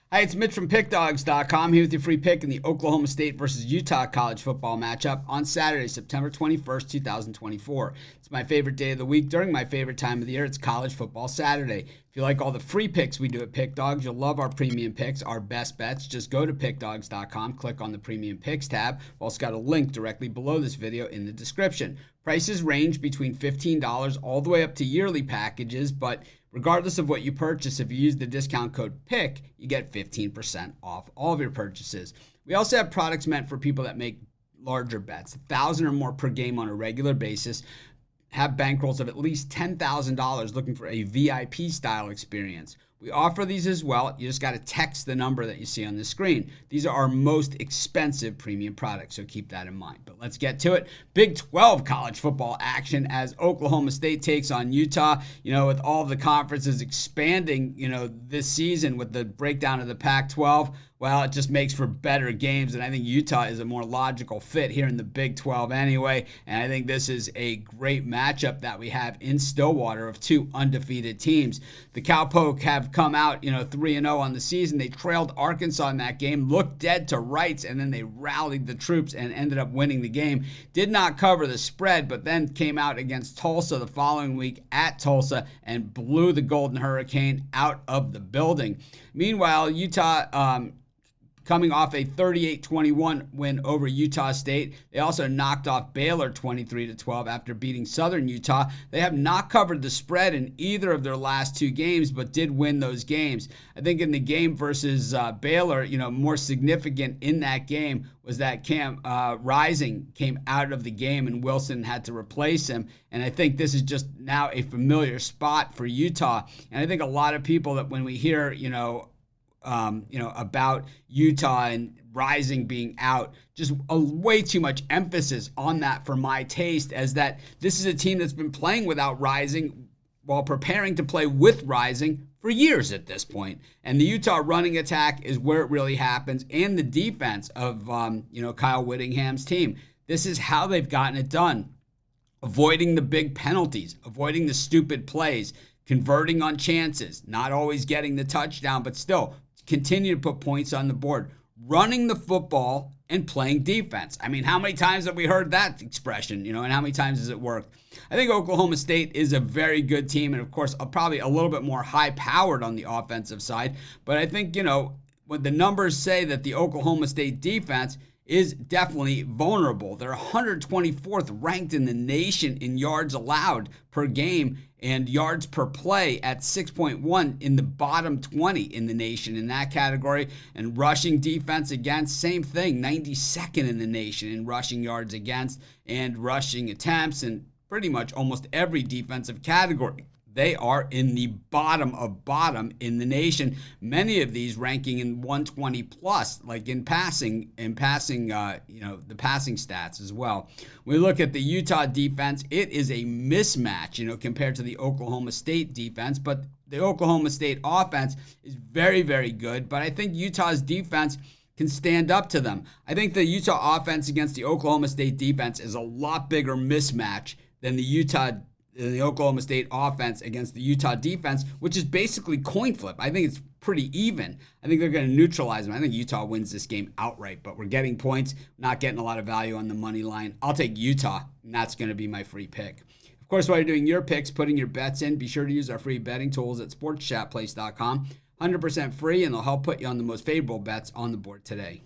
Hi, it's Mitch from Pickdawgz.com here with your free pick in the Oklahoma State versus Utah college football matchup on Saturday, September 21st, 2024. It's my favorite day of the week during my favorite time of the year. It's college football Saturday. If you like all the free picks we do at Pickdawgz, you'll love our premium picks, our best bets. Just go to Pickdawgz.com, click on the premium picks tab. We've also got a link directly below this video in the description. Prices range between $15 all the way up to yearly packages, but regardless of what you purchase, if you use the discount code PICK, you get 15% off all of your purchases. We also have products meant for people that make larger bets, 1,000 or more per game on a regular basis, have bankrolls of at least $10,000 looking for a VIP style experience. We offer these as well. You just got to text the number that you see on the screen. These are our most expensive premium products, so keep that in mind. But let's get to it. Big 12 college football action as Oklahoma State takes on Utah. With all the conferences expanding, this season with the breakdown of the Pac-12, well, it just makes for better games, and I think Utah is a more logical fit here in the Big 12 anyway, and I think this is a great matchup that we have in Stillwater of two undefeated teams. The Cowboys have come out, 3-0 on the season. They trailed Arkansas in that game, looked dead to rights, and then they rallied the troops and ended up winning the game. Did not cover the spread, but then came out against Tulsa the following week at Tulsa and blew the Golden Hurricane out of the building. Meanwhile, Utah, coming off a 38-21 win over Utah State. They also knocked off Baylor 23-12 after beating Southern Utah. They have not covered the spread in either of their last two games, but did win those games. I think in the game versus Baylor, more significant in that game was that Cam Rising came out of the game and Wilson had to replace him. And I think this is just now a familiar spot for Utah. And I think a lot of people that when we hear, about Utah and Rising being out, just way too much emphasis on that for my taste, as that this is a team that's been playing without Rising while preparing to play with Rising for years at this point. And the Utah running attack is where it really happens, and the defense of, Kyle Whittingham's team. This is how they've gotten it done. Avoiding the big penalties, avoiding the stupid plays, converting on chances, not always getting the touchdown, but still continue to put points on the board, running the football and playing defense. I mean, how many times have we heard that expression, and how many times has it worked? I think Oklahoma State is a very good team, and of course, probably a little bit more high-powered on the offensive side. But I think, when the numbers say that the Oklahoma State defense is definitely vulnerable. They're 124th ranked in the nation in yards allowed per game and yards per play at 6.1 in the bottom 20 in the nation in that category. And rushing defense against, same thing, 92nd in the nation in rushing yards against and rushing attempts, and pretty much almost every defensive category. They are in the bottom of bottom in the nation. Many of these ranking in 120 plus, like in passing, the passing stats as well. We look at the Utah defense. It is a mismatch, compared to the Oklahoma State defense. But the Oklahoma State offense is very, very good. But I think Utah's defense can stand up to them. I think the Utah offense against the Oklahoma State defense is a lot bigger mismatch than the Oklahoma State offense against the Utah defense, which is basically coin flip. I think it's pretty even. I think they're going to neutralize them. I think Utah wins this game outright, but we're getting points, not getting a lot of value on the money line. I'll take Utah, and that's going to be my free pick. Of course, while you're doing your picks, putting your bets in, be sure to use our free betting tools at sportschatplace.com. 100% free, and they'll help put you on the most favorable bets on the board today.